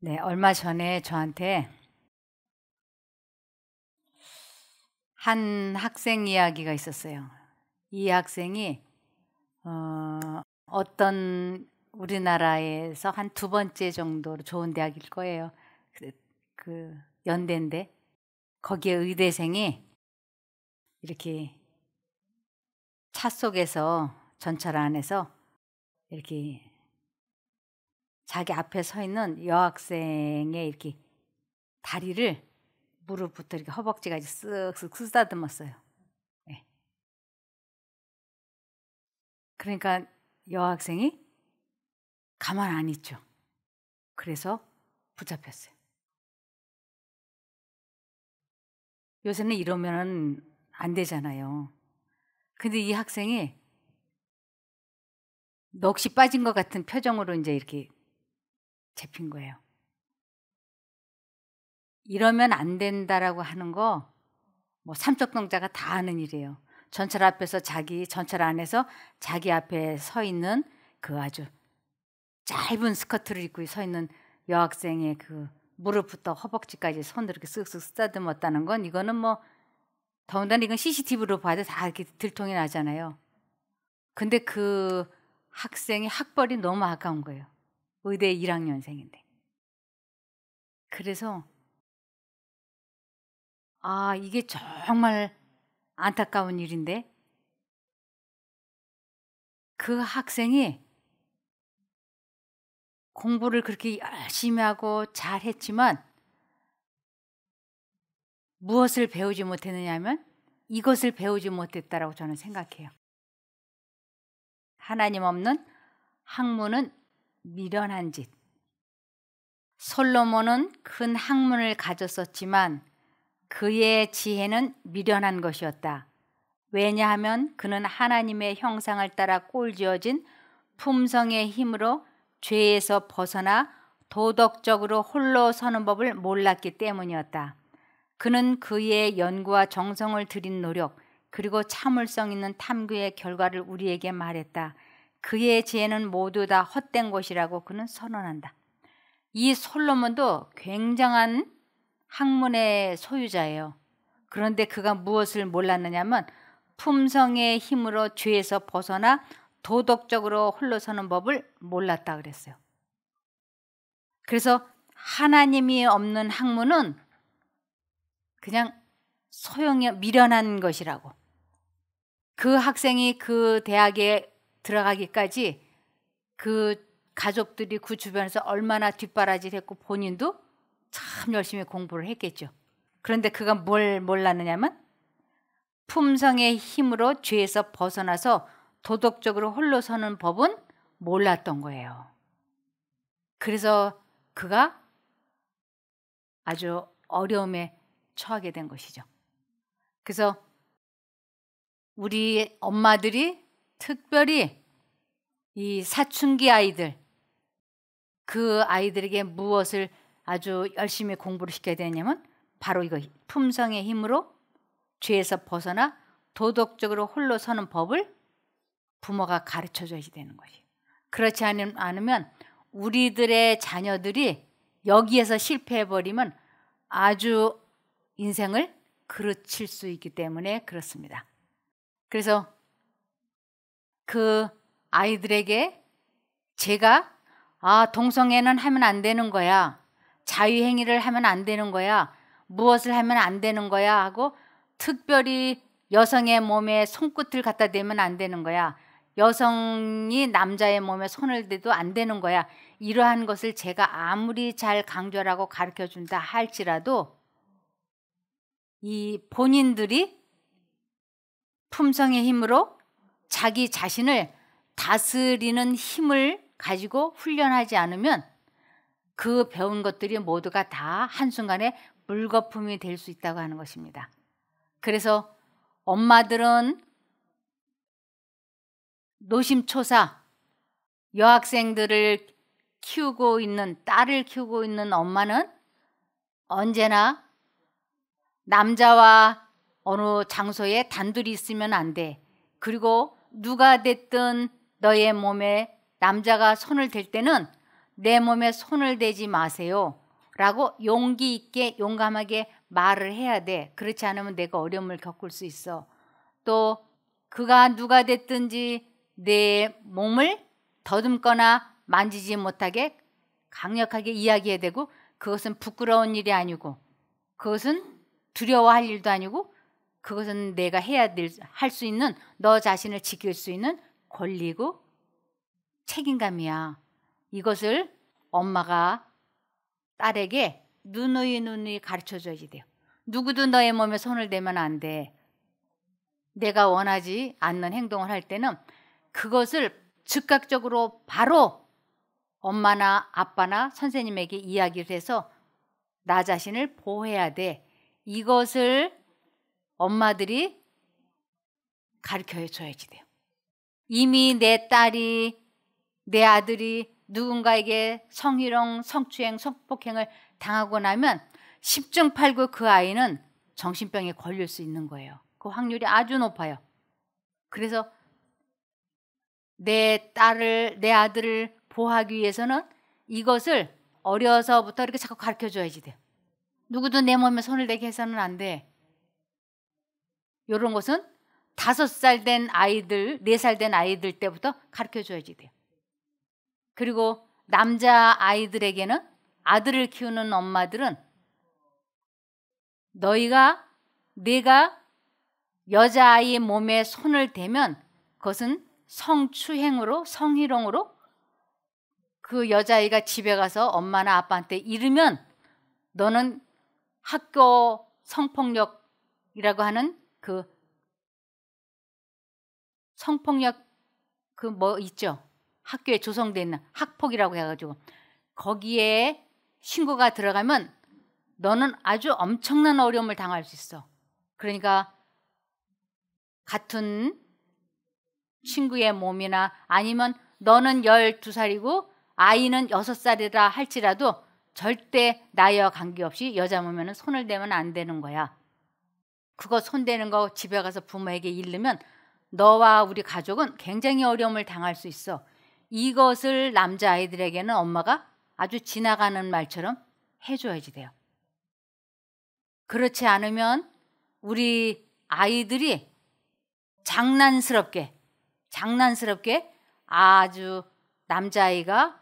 네, 얼마 전에 저한테 한 학생 이야기가 있었어요. 이 학생이 어떤 우리나라에서 한 두 번째 정도로 좋은 대학일 거예요. 그 연대인데 거기에 의대생이 이렇게 차 속에서 전철 안에서 이렇게 자기 앞에 서 있는 여학생의 이렇게 다리를 무릎부터 이렇게 허벅지까지 쓱쓱 쓰다듬었어요. 네. 그러니까 여학생이 가만 안 있죠. 그래서 붙잡혔어요. 요새는 이러면 안 되잖아요. 근데 이 학생이 넋이 빠진 것 같은 표정으로 이제 이렇게 잡힌 거예요. 이러면 안 된다라고 하는 거 뭐 삼척동자가 다 아는 일이에요. 전철 안에서 자기 앞에 서 있는 그 아주 짧은 스커트를 입고 서 있는 여학생의 그 무릎부터 허벅지까지 손으로 이렇게 쓱쓱 쓰다듬었다는 건 이거는 뭐 더군다나 이건 CCTV로 봐도 다 이렇게 들통이 나잖아요. 근데 그 학생의 학벌이 너무 아까운 거예요. 의대 1학년생인데. 그래서 이게 정말 안타까운 일인데 그 학생이 공부를 그렇게 열심히 하고 잘했지만 무엇을 배우지 못했느냐면 이것을 배우지 못했다라고 저는 생각해요. 하나님 없는 학문은 미련한 짓. 솔로몬은 큰 학문을 가졌었지만 그의 지혜는 미련한 것이었다. 왜냐하면 그는 하나님의 형상을 따라 꼴지어진 품성의 힘으로 죄에서 벗어나 도덕적으로 홀로 서는 법을 몰랐기 때문이었다. 그는 그의 연구와 정성을 들인 노력 그리고 참을성 있는 탐구의 결과를 우리에게 말했다. 그의 지혜는 모두 다 헛된 것이라고 그는 선언한다. 이 솔로몬도 굉장한 학문의 소유자예요. 그런데 그가 무엇을 몰랐느냐면 품성의 힘으로 죄에서 벗어나 도덕적으로 홀로 서는 법을 몰랐다 그랬어요. 그래서 하나님이 없는 학문은 그냥 소용이 미련한 것이라고. 그 학생이 그 대학에 들어가기까지 그 가족들이 그 주변에서 얼마나 뒷바라지를 했고 본인도 참 열심히 공부를 했겠죠. 그런데 그가 뭘 몰랐느냐면 품성의 힘으로 죄에서 벗어나서 도덕적으로 홀로 서는 법은 몰랐던 거예요. 그래서 그가 아주 어려움에 처하게 된 것이죠. 그래서 우리 엄마들이 특별히 이 사춘기 아이들, 그 아이들에게 무엇을 아주 열심히 공부를 시켜야 되냐면 바로 이거 품성의 힘으로 죄에서 벗어나 도덕적으로 홀로 서는 법을 부모가 가르쳐줘야 되는 것이에요. 그렇지 않으면 우리들의 자녀들이 여기에서 실패해버리면 아주 인생을 그르칠 수 있기 때문에 그렇습니다. 그래서 그 아이들에게 제가 동성애는 하면 안 되는 거야. 자유행위를 하면 안 되는 거야. 무엇을 하면 안 되는 거야 하고 특별히 여성의 몸에 손끝을 갖다 대면 안 되는 거야. 여성이 남자의 몸에 손을 대도 안 되는 거야. 이러한 것을 제가 아무리 잘 강조하고 가르쳐준다 할지라도 이 본인들이 품성의 힘으로 자기 자신을 다스리는 힘을 가지고 훈련하지 않으면 그 배운 것들이 모두가 다 한순간에 물거품이 될 수 있다고 하는 것입니다. 그래서 엄마들은 노심초사 여학생들을 키우고 있는 딸을 키우고 있는 엄마는 언제나 남자와 어느 장소에 단둘이 있으면 안 돼. 그리고 누가 됐든 너의 몸에 남자가 손을 댈 때는 내 몸에 손을 대지 마세요 라고 용기 있게 용감하게 말을 해야 돼. 그렇지 않으면 내가 어려움을 겪을 수 있어. 또 그가 누가 됐든지 내 몸을 더듬거나 만지지 못하게 강력하게 이야기해야 되고, 그것은 부끄러운 일이 아니고 그것은 두려워할 일도 아니고 그것은 내가 할 수 있는, 너 자신을 지킬 수 있는 권리고 책임감이야. 이것을 엄마가 딸에게 누누이 가르쳐줘야지 돼요. 누구도 너의 몸에 손을 대면 안 돼. 내가 원하지 않는 행동을 할 때는 그것을 즉각적으로 바로 엄마나 아빠나 선생님에게 이야기를 해서 나 자신을 보호해야 돼. 이것을 엄마들이 가르쳐 줘야지 돼요. 이미 내 딸이, 내 아들이 누군가에게 성희롱, 성추행, 성폭행을 당하고 나면 10중 8구 그 아이는 정신병에 걸릴 수 있는 거예요. 그 확률이 아주 높아요. 그래서 내 딸을, 내 아들을 보호하기 위해서는 이것을 어려서부터 이렇게 자꾸 가르쳐 줘야지 돼요. 누구도 내 몸에 손을 대게 해서는 안 돼. 이런 것은 5살 된 아이들, 4살 된 아이들 때부터 가르쳐 줘야지 돼요. 그리고 남자 아이들에게는, 아들을 키우는 엄마들은 내가 여자아이 몸에 손을 대면 그것은 성추행으로, 성희롱으로 그 여자아이가 집에 가서 엄마나 아빠한테 이르면 너는 학교 성폭력이라고 하는 그 성폭력 그 뭐 있죠? 학교에 조성되어 있는 학폭이라고 해가지고 거기에 신고가 들어가면 너는 아주 엄청난 어려움을 당할 수 있어. 그러니까 같은 친구의 몸이나 아니면 너는 12살이고 아이는 6살이라 할지라도 절대 나이와 관계없이 여자 몸에는 손을 대면 안 되는 거야. 그거 손대는 거 집에 가서 부모에게 이르면 너와 우리 가족은 굉장히 어려움을 당할 수 있어. 이것을 남자아이들에게는 엄마가 아주 지나가는 말처럼 해줘야지 돼요. 그렇지 않으면 우리 아이들이 장난스럽게 아주 남자아이가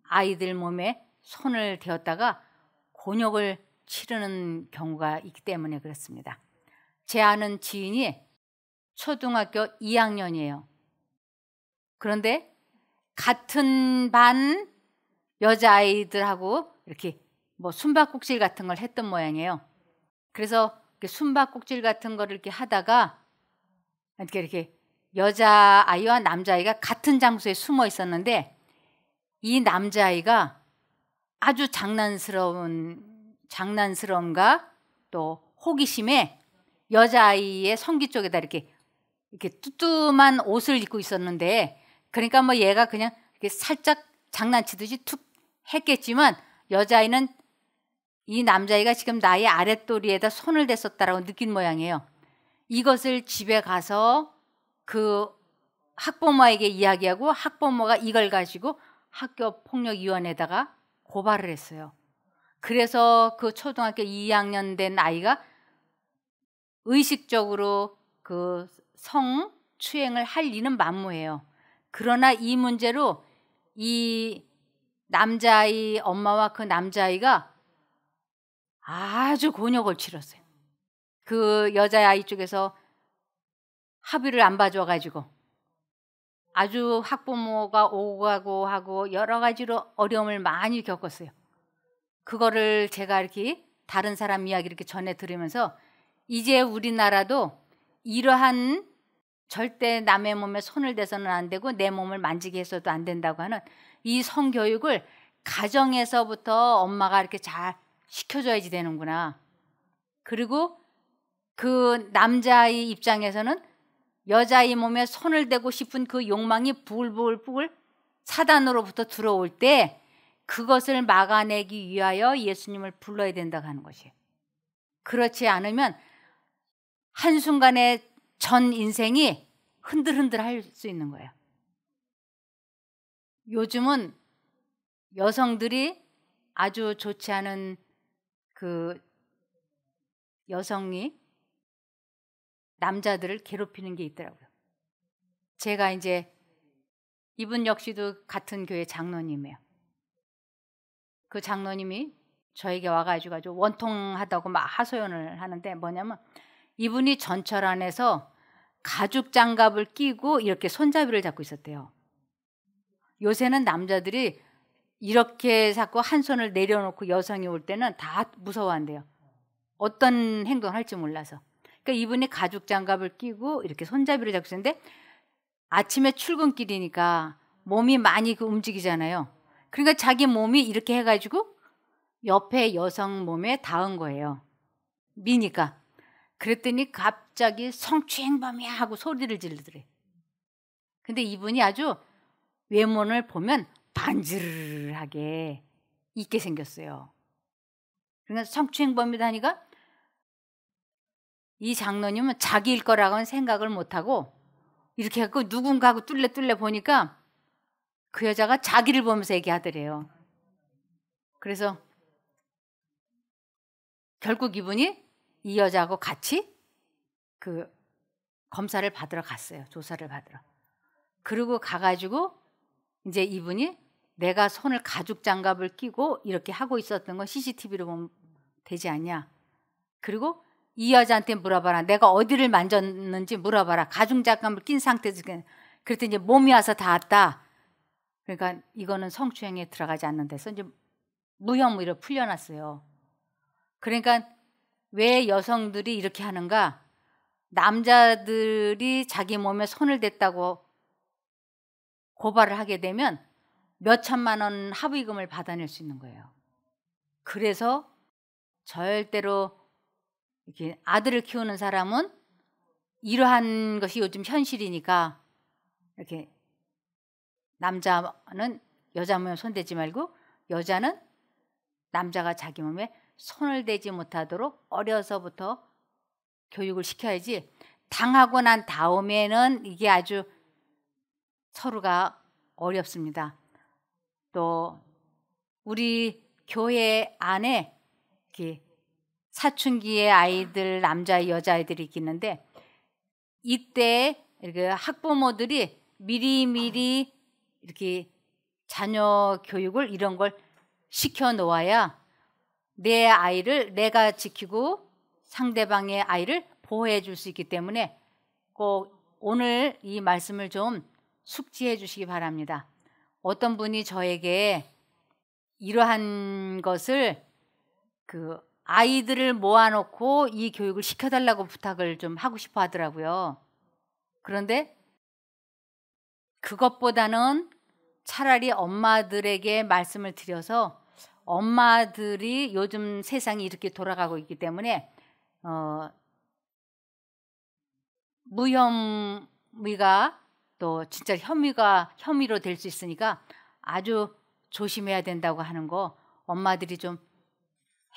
아이들 몸에 손을 대었다가 곤욕을 치르는 경우가 있기 때문에 그렇습니다. 제 아는 지인이 초등학교 2학년이에요. 그런데 같은 반 여자아이들하고 이렇게 뭐 숨바꼭질 같은 걸 했던 모양이에요. 그래서 숨바꼭질 같은 거를 이렇게 하다가 이렇게 여자아이와 남자아이가 같은 장소에 숨어 있었는데 이 남자아이가 아주 장난스러움과 또 호기심에 여자아이의 성기 쪽에다 이렇게 뚜뚜만 옷을 입고 있었는데, 그러니까 뭐 얘가 그냥 이렇게 살짝 장난치듯이 툭 했겠지만 여자아이는 이 남자아이가 지금 나의 아랫도리에다 손을 댔었다라고 느낀 모양이에요. 이것을 집에 가서 그 학부모에게 이야기하고 학부모가 이걸 가지고 학교폭력위원회에다가 고발을 했어요. 그래서 그 초등학교 2학년 된 아이가 의식적으로 그 성추행을 할 리는 만무해요. 그러나 이 문제로 이 남자아이 엄마와 그 남자아이가 아주 곤욕을 치렀어요. 그 여자아이 쪽에서 합의를 안 봐줘가지고 아주 학부모가 오고 가고 하고 여러 가지로 어려움을 많이 겪었어요. 그거를 제가 이렇게 다른 사람 이야기 이렇게 전해 들으면서 이제 우리나라도 이러한 절대 남의 몸에 손을 대서는 안 되고 내 몸을 만지게 해서도 안 된다고 하는 이 성교육을 가정에서부터 엄마가 이렇게 잘 시켜줘야지 되는구나. 그리고 그 남자아이 입장에서는 여자아이 몸에 손을 대고 싶은 그 욕망이 부글부글 사단으로부터 들어올 때 그것을 막아내기 위하여 예수님을 불러야 된다고 하는 것이에요. 그렇지 않으면 한순간에 전 인생이 흔들흔들 할 수 있는 거예요. 요즘은 여성들이 아주 좋지 않은 그 여성이 남자들을 괴롭히는 게 있더라고요. 제가 이제 이분 역시도 같은 교회 장로님이에요. 그 장로님이 저에게 와가지고 아주 원통하다고 막 하소연을 하는데, 뭐냐면 이분이 전철 안에서 가죽 장갑을 끼고 이렇게 손잡이를 잡고 있었대요. 요새는 남자들이 이렇게 자꾸 한 손을 내려놓고 여성이 올 때는 다 무서워한대요. 어떤 행동을 할지 몰라서. 그러니까 이분이 가죽 장갑을 끼고 이렇게 손잡이를 잡고 있었는데, 아침에 출근길이니까 몸이 많이 움직이잖아요. 그러니까 자기 몸이 이렇게 해가지고 옆에 여성 몸에 닿은 거예요. 미니까. 그랬더니 갑자기 성추행범이야 하고 소리를 지르더래. 근데 이분이 아주 외모를 보면 반질하게 있게 생겼어요. 그러니까 성추행범이다 하니까 이 장로님은 자기일 거라고는 생각을 못하고 이렇게 해갖고 누군가하고 뚫레 보니까 그 여자가 자기를 보면서 얘기하더래요. 그래서 결국 이분이 이 여자하고 같이 그 검사를 받으러 갔어요. 조사를 받으러. 그리고 가가지고 이제 이분이 내가 손을 가죽 장갑을 끼고 이렇게 하고 있었던 건 CCTV로 보면 되지 않냐. 그리고 이 여자한테 물어봐라. 내가 어디를 만졌는지 물어봐라. 가죽 장갑을 낀 상태에서. 그랬더니 이제 몸이 와서 닿았다. 그러니까 이거는 성추행에 들어가지 않는 데서 이제 무혐의로 풀려났어요. 그러니까 왜 여성들이 이렇게 하는가? 남자들이 자기 몸에 손을 댔다고 고발을 하게 되면 몇 천만 원 합의금을 받아낼 수 있는 거예요. 그래서 절대로 이렇게 아들을 키우는 사람은 이러한 것이 요즘 현실이니까 이렇게 남자는 여자 몸에 손대지 말고 여자는 남자가 자기 몸에 손을 대지 못하도록 어려서부터 교육을 시켜야지, 당하고 난 다음에는 이게 아주 서로가 어렵습니다. 또 우리 교회 안에 이렇게 사춘기의 아이들, 남자 여자아이들이 있는데 이때 이렇게 학부모들이 미리미리 이렇게 자녀 교육을 이런 걸 시켜 놓아야 내 아이를 내가 지키고 상대방의 아이를 보호해 줄 수 있기 때문에 꼭 오늘 이 말씀을 좀 숙지해 주시기 바랍니다. 어떤 분이 저에게 이러한 것을 그 아이들을 모아놓고 이 교육을 시켜달라고 부탁을 좀 하고 싶어 하더라고요. 그런데 그것보다는 차라리 엄마들에게 말씀을 드려서, 엄마들이 요즘 세상이 이렇게 돌아가고 있기 때문에 무혐의가 또 진짜 혐의로 될 수 있으니까 아주 조심해야 된다고 하는 거 엄마들이 좀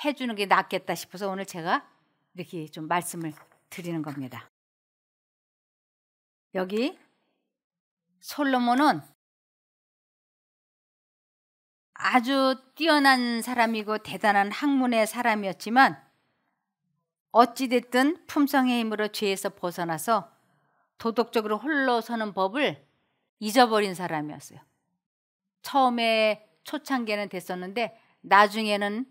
해주는 게 낫겠다 싶어서 오늘 제가 이렇게 좀 말씀을 드리는 겁니다. 여기 솔로몬은 아주 뛰어난 사람이고 대단한 학문의 사람이었지만 어찌됐든 품성의 힘으로 죄에서 벗어나서 도덕적으로 홀로 서는 법을 잊어버린 사람이었어요. 처음에 초창기에는 됐었는데 나중에는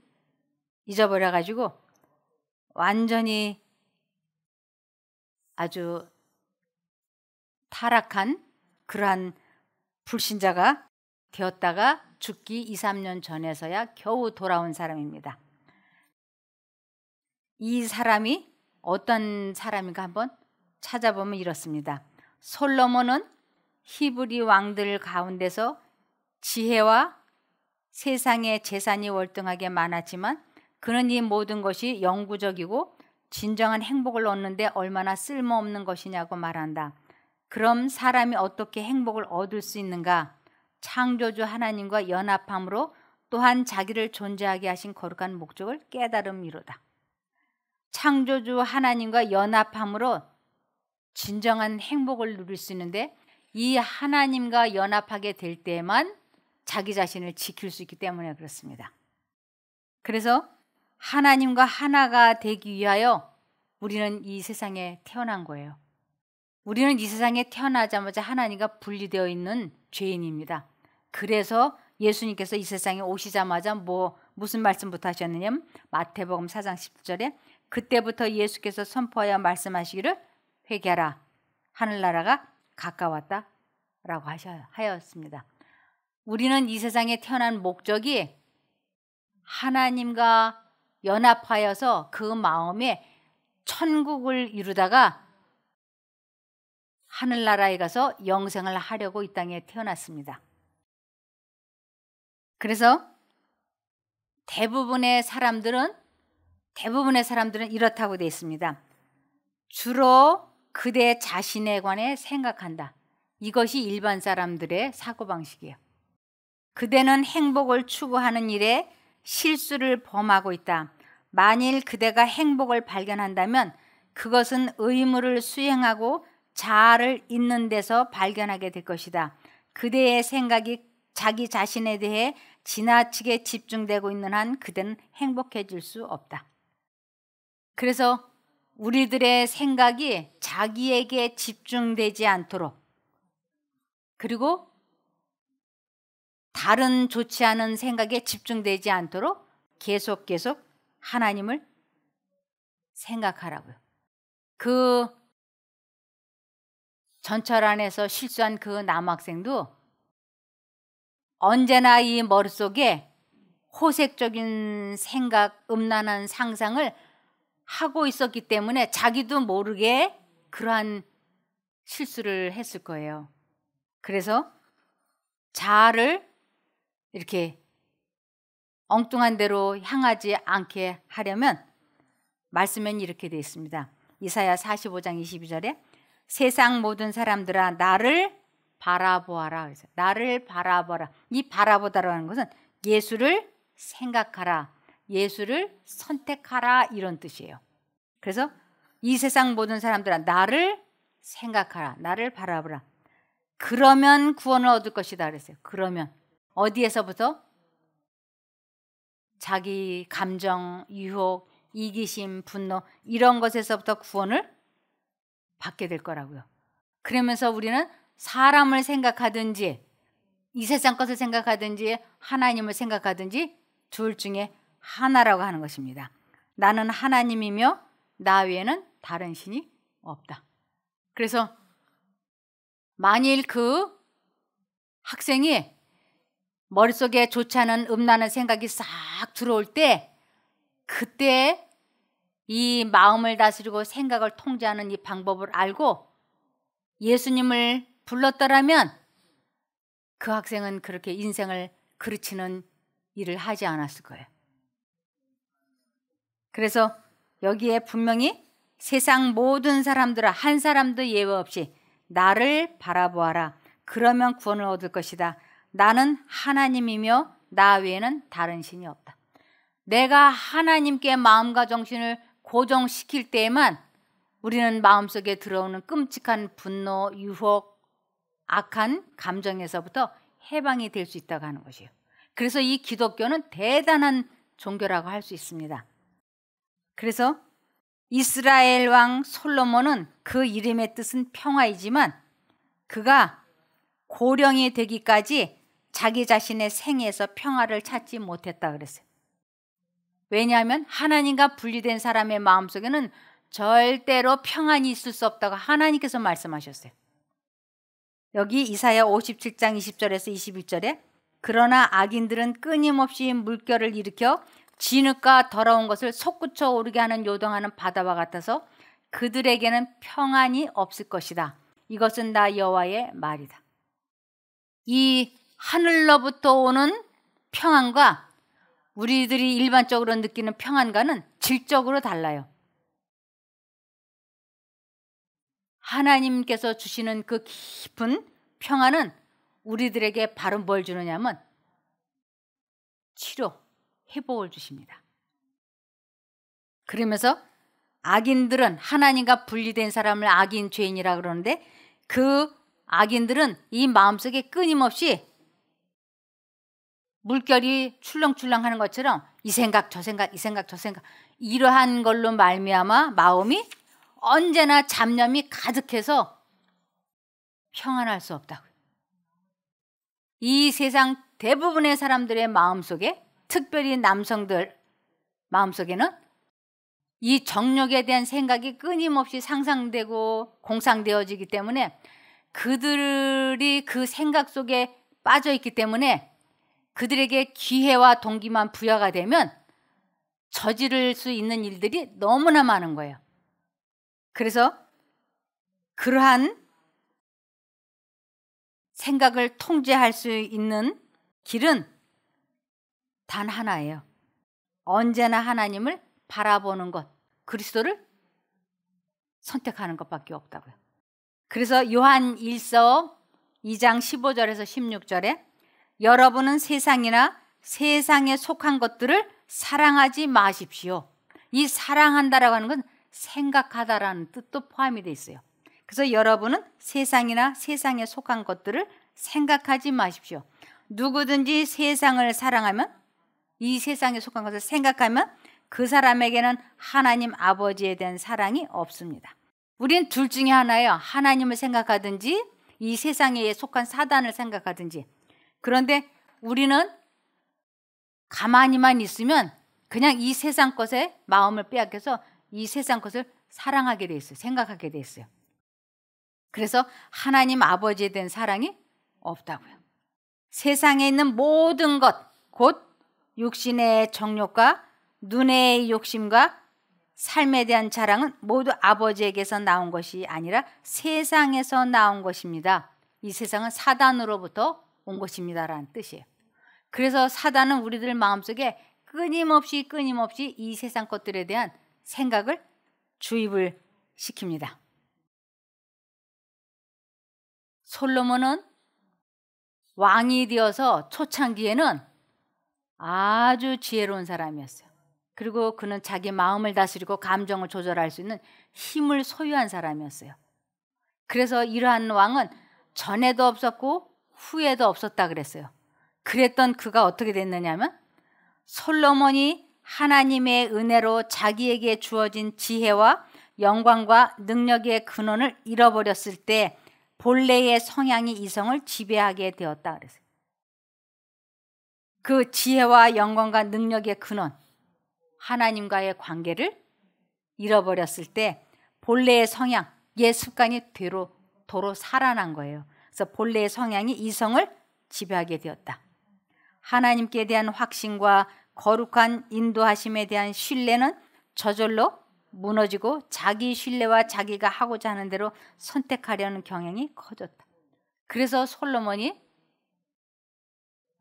잊어버려가지고 완전히 아주 타락한 그러한 불신자가 되었다가 죽기 2, 3년 전에서야 겨우 돌아온 사람입니다. 이 사람이 어떤 사람인가 한번 찾아보면 이렇습니다. 솔로몬은 히브리 왕들 가운데서 지혜와 세상의 재산이 월등하게 많았지만 그는 이 모든 것이 영구적이고 진정한 행복을 얻는데 얼마나 쓸모없는 것이냐고 말한다. 그럼 사람이 어떻게 행복을 얻을 수 있는가? 창조주 하나님과 연합함으로 또한 자기를 존재하게 하신 거룩한 목적을 깨달음이로다. 창조주 하나님과 연합함으로 진정한 행복을 누릴 수 있는데 이 하나님과 연합하게 될 때만 자기 자신을 지킬 수 있기 때문에 그렇습니다. 그래서 하나님과 하나가 되기 위하여 우리는 이 세상에 태어난 거예요. 우리는 이 세상에 태어나자마자 하나님과 분리되어 있는 죄인입니다. 그래서 예수님께서 이 세상에 오시자마자 무슨 말씀부터 하셨느냐면 마태복음 4장 10절에 그때부터 예수께서 선포하여 말씀하시기를 회개하라 하늘나라가 가까웠다 라고 하였습니다. 우리는 이 세상에 태어난 목적이 하나님과 연합하여서 그 마음에 천국을 이루다가 하늘나라에 가서 영생을 하려고 이 땅에 태어났습니다. 그래서 대부분의 사람들은 이렇다고 되어 있습니다. 주로 그대 자신에 관해 생각한다. 이것이 일반 사람들의 사고방식이에요. 그대는 행복을 추구하는 일에 실수를 범하고 있다. 만일 그대가 행복을 발견한다면 그것은 의무를 수행하고 자아를 잇는 데서 발견하게 될 것이다. 그대의 생각이 자기 자신에 대해 지나치게 집중되고 있는 한 그대는 행복해질 수 없다. 그래서 우리들의 생각이 자기에게 집중되지 않도록 그리고 다른 좋지 않은 생각에 집중되지 않도록 계속 하나님을 생각하라고요. 그 전철 안에서 실수한 그 남학생도 언제나 이 머릿속에 호색적인 생각, 음란한 상상을 하고 있었기 때문에 자기도 모르게 그러한 실수를 했을 거예요. 그래서 자아를 이렇게 엉뚱한 데로 향하지 않게 하려면 말씀엔 이렇게 되어 있습니다. 이사야 45장 22절에 세상 모든 사람들아 나를 바라보아라. 그래서 나를 바라보라. 이 바라보다라는 것은 예수를 생각하라. 예수를 선택하라 이런 뜻이에요. 그래서 이 세상 모든 사람들아 나를 생각하라. 나를 바라보라. 그러면 구원을 얻을 것이다 그랬어요. 그러면 어디에서부터? 자기 감정, 유혹, 이기심, 분노 이런 것에서부터 구원을 받게 될 거라고요. 그러면서 우리는 사람을 생각하든지 이 세상 것을 생각하든지 하나님을 생각하든지 둘 중에 하나라고 하는 것입니다. 나는 하나님이며 나 외에는 다른 신이 없다. 그래서 만일 그 학생이 머릿속에 좋지 않은 음란한 생각이 싹 들어올 때 그때 이 마음을 다스리고 생각을 통제하는 이 방법을 알고 예수님을 불렀더라면 그 학생은 그렇게 인생을 그르치는 일을 하지 않았을 거예요. 그래서 여기에 분명히 세상 모든 사람들아 한 사람도 예외 없이 나를 바라보아라. 그러면 구원을 얻을 것이다. 나는 하나님이며 나 외에는 다른 신이 없다. 내가 하나님께 마음과 정신을 고정시킬 때에만 우리는 마음속에 들어오는 끔찍한 분노, 유혹, 악한 감정에서부터 해방이 될 수 있다고 하는 것이에요. 그래서 이 기독교는 대단한 종교라고 할 수 있습니다. 그래서 이스라엘 왕 솔로몬은 그 이름의 뜻은 평화이지만 그가 고령이 되기까지 자기 자신의 생애에서 평화를 찾지 못했다 그랬어요. 왜냐하면 하나님과 분리된 사람의 마음속에는 절대로 평안이 있을 수 없다고 하나님께서 말씀하셨어요. 여기 이사야 57장 20절에서 21절에 그러나 악인들은 끊임없이 물결을 일으켜 진흙과 더러운 것을 솟구쳐 오르게 하는 요동하는 바다와 같아서 그들에게는 평안이 없을 것이다. 이것은 나 여호와의 말이다. 이 하늘로부터 오는 평안과 우리들이 일반적으로 느끼는 평안과는 질적으로 달라요. 하나님께서 주시는 그 깊은 평안은 우리들에게 바로 뭘 주느냐면 치료, 회복을 주십니다. 그러면서 악인들은 하나님과 분리된 사람을 악인, 죄인이라 그러는데 그 악인들은 이 마음속에 끊임없이 물결이 출렁출렁 하는 것처럼 이 생각 저 생각 이 생각 저 생각 이러한 걸로 말미암아 마음이 언제나 잡념이 가득해서 평안할 수 없다고요. 이 세상 대부분의 사람들의 마음속에, 특별히 남성들 마음속에는 이 정욕에 대한 생각이 끊임없이 상상되고 공상되어지기 때문에 그들이 그 생각 속에 빠져 있기 때문에 그들에게 기회와 동기만 부여가 되면 저지를 수 있는 일들이 너무나 많은 거예요. 그래서 그러한 생각을 통제할 수 있는 길은 단 하나예요. 언제나 하나님을 바라보는 것, 그리스도를 선택하는 것밖에 없다고요. 그래서 요한 1서 2장 15절에서 16절에 여러분은 세상이나 세상에 속한 것들을 사랑하지 마십시오. 이 사랑한다라고 하는 건 생각하다라는 뜻도 포함이 되어 있어요. 그래서 여러분은 세상이나 세상에 속한 것들을 생각하지 마십시오. 누구든지 세상을 사랑하면, 이 세상에 속한 것을 생각하면 그 사람에게는 하나님 아버지에 대한 사랑이 없습니다. 우린 둘 중에 하나예요. 하나님을 생각하든지 이 세상에 속한 사단을 생각하든지. 그런데 우리는 가만히만 있으면 그냥 이 세상 것에 마음을 빼앗겨서 이 세상 것을 사랑하게 돼 있어요. 생각하게 돼 있어요. 그래서 하나님 아버지에 대한 사랑이 없다고요. 세상에 있는 모든 것, 곧 육신의 정욕과 눈의 욕심과 삶에 대한 자랑은 모두 아버지에게서 나온 것이 아니라 세상에서 나온 것입니다. 이 세상은 사단으로부터 온 것입니다라는 뜻이에요. 그래서 사단은 우리들 마음속에 끊임없이 이 세상 것들에 대한 생각을 주입을 시킵니다. 솔로몬은 왕이 되어서 초창기에는 아주 지혜로운 사람이었어요. 그리고 그는 자기 마음을 다스리고 감정을 조절할 수 있는 힘을 소유한 사람이었어요. 그래서 이러한 왕은 전에도 없었고 후에도 없었다 그랬어요. 그랬던 그가 어떻게 됐느냐면 솔로몬이 하나님의 은혜로 자기에게 주어진 지혜와 영광과 능력의 근원을 잃어버렸을 때 본래의 성향이 이성을 지배하게 되었다 그랬어요. 그 지혜와 영광과 능력의 근원, 하나님과의 관계를 잃어버렸을 때 본래의 성향, 옛 습관이 도로 살아난 거예요. 그래서 본래의 성향이 이성을 지배하게 되었다. 하나님께 대한 확신과 거룩한 인도하심에 대한 신뢰는 저절로 무너지고 자기 신뢰와 자기가 하고자 하는 대로 선택하려는 경향이 커졌다. 그래서 솔로몬이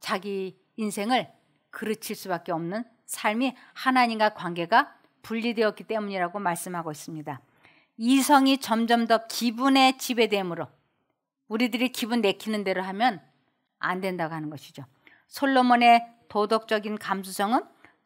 자기 인생을 그르칠 수밖에 없는 삶이 하나님과 관계가 분리되었기 때문이라고 말씀하고 있습니다. 이성이 점점 더 기분에 지배됨으로 우리들이 기분 내키는 대로 하면 안 된다고 하는 것이죠. 솔로몬의 도덕적인 감수성은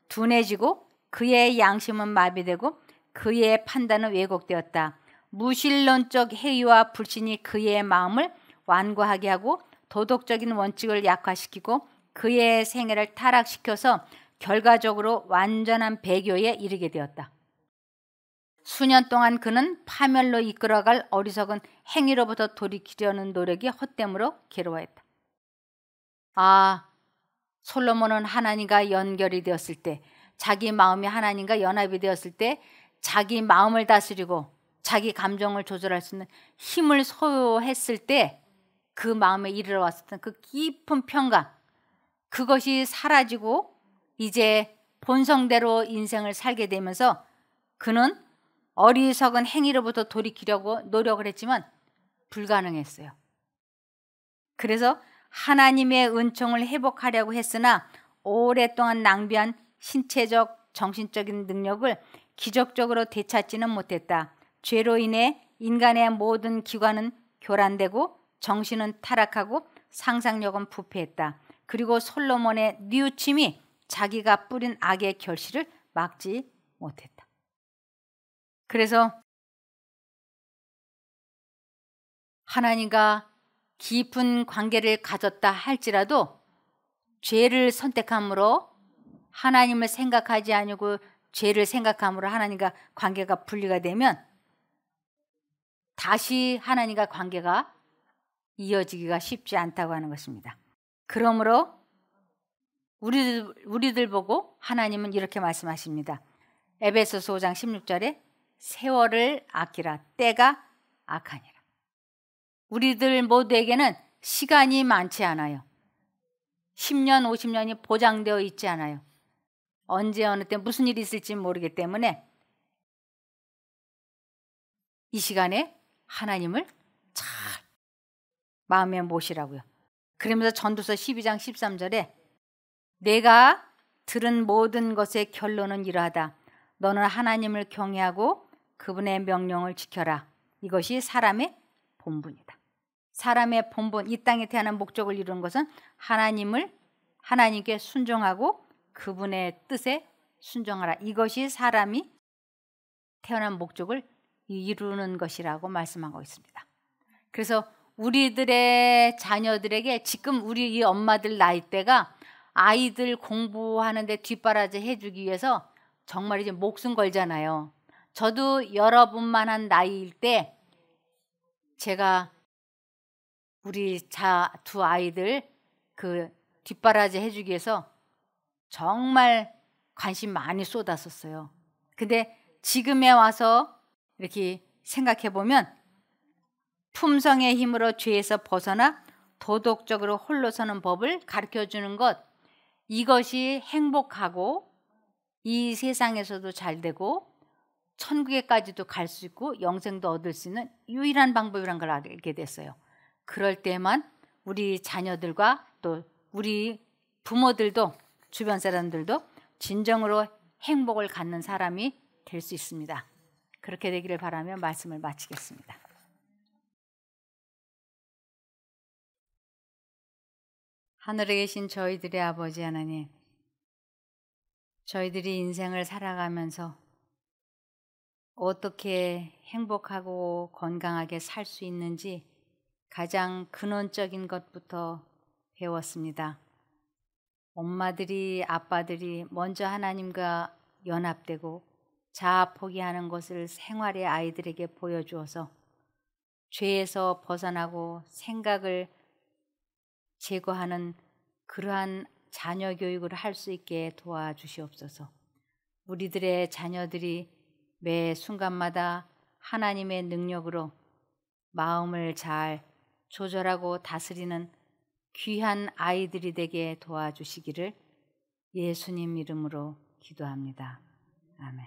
둔해지고 그의 양심은 마비되고 그의 판단은 왜곡되었다. 무신론적 회의와 불신이 그의 마음을 완고하게 하고 도덕적인 원칙을 약화시키고 그의 생애를 타락시켜서 결과적으로 완전한 배교에 이르게 되었다. 수년 동안 그는 파멸로 이끌어갈 어리석은 행위로부터 돌이키려는 노력이 헛됨으로 괴로워했다. 솔로몬은 하나님과 연결이 되었을 때, 자기 마음이 하나님과 연합이 되었을 때 자기 마음을 다스리고 자기 감정을 조절할 수 있는 힘을 소유했을 때 그 마음에 이르러왔었던 그 깊은 평강, 그것이 사라지고 이제 본성대로 인생을 살게 되면서 그는 어리석은 행위로부터 돌이키려고 노력을 했지만 불가능했어요. 그래서 하나님의 은총을 회복하려고 했으나 오랫동안 낭비한 신체적, 정신적인 능력을 기적적으로 되찾지는 못했다. 죄로 인해 인간의 모든 기관은 교란되고 정신은 타락하고 상상력은 부패했다. 그리고 솔로몬의 뉘우침이 자기가 뿌린 악의 결실을 막지 못했다. 그래서 하나님과 깊은 관계를 가졌다 할지라도 죄를 선택함으로 하나님을 생각하지 아니고 죄를 생각함으로 하나님과 관계가 분리가 되면 다시 하나님과 관계가 이어지기가 쉽지 않다고 하는 것입니다. 그러므로 우리들 보고 하나님은 이렇게 말씀하십니다. 에베소서 5장 16절에 세월을 아끼라, 때가 악하니라. 우리들 모두에게는 시간이 많지 않아요. 10년, 50년이 보장되어 있지 않아요. 언제 어느 때 무슨 일이 있을지 모르기 때문에 이 시간에 하나님을 잘 마음에 모시라고요. 그러면서 전도서 12장 13절에 내가 들은 모든 것의 결론은 이러하다. 너는 하나님을 경외하고 그분의 명령을 지켜라. 이것이 사람의 본분이다. 사람의 본분, 이 땅에 태어난 목적을 이루는 것은 하나님께 순종하고 그분의 뜻에 순종하라. 이것이 사람이 태어난 목적을 이루는 것이라고 말씀하고 있습니다. 그래서 우리들의 자녀들에게 지금 우리 이 엄마들 나이대가 아이들 공부하는데 뒷바라지 해주기 위해서 정말 이제 목숨 걸잖아요. 저도 여러분만한 나이일 때 제가 우리 두 아이들 그 뒷바라지 해주기 위해서 정말 관심 많이 쏟았었어요. 근데 지금에 와서 이렇게 생각해 보면 품성의 힘으로 죄에서 벗어나 도덕적으로 홀로 서는 법을 가르쳐 주는 것, 이것이 행복하고 이 세상에서도 잘 되고 천국에까지도 갈 수 있고 영생도 얻을 수 있는 유일한 방법이란 걸 알게 됐어요. 그럴 때만 우리 자녀들과 또 우리 부모들도 주변 사람들도 진정으로 행복을 갖는 사람이 될 수 있습니다. 그렇게 되기를 바라며 말씀을 마치겠습니다. 하늘에 계신 저희들의 아버지 하나님, 저희들이 인생을 살아가면서 어떻게 행복하고 건강하게 살 수 있는지 가장 근원적인 것부터 배웠습니다. 엄마들이, 아빠들이 먼저 하나님과 연합되고 자아 포기하는 것을 생활의 아이들에게 보여주어서 죄에서 벗어나고 생각을 제거하는 그러한 자녀 교육을 할 수 있게 도와주시옵소서. 우리들의 자녀들이 매 순간마다 하나님의 능력으로 마음을 잘 조절하고 다스리는 귀한 아이들이 되게 도와주시기를 예수님 이름으로 기도합니다. 아멘.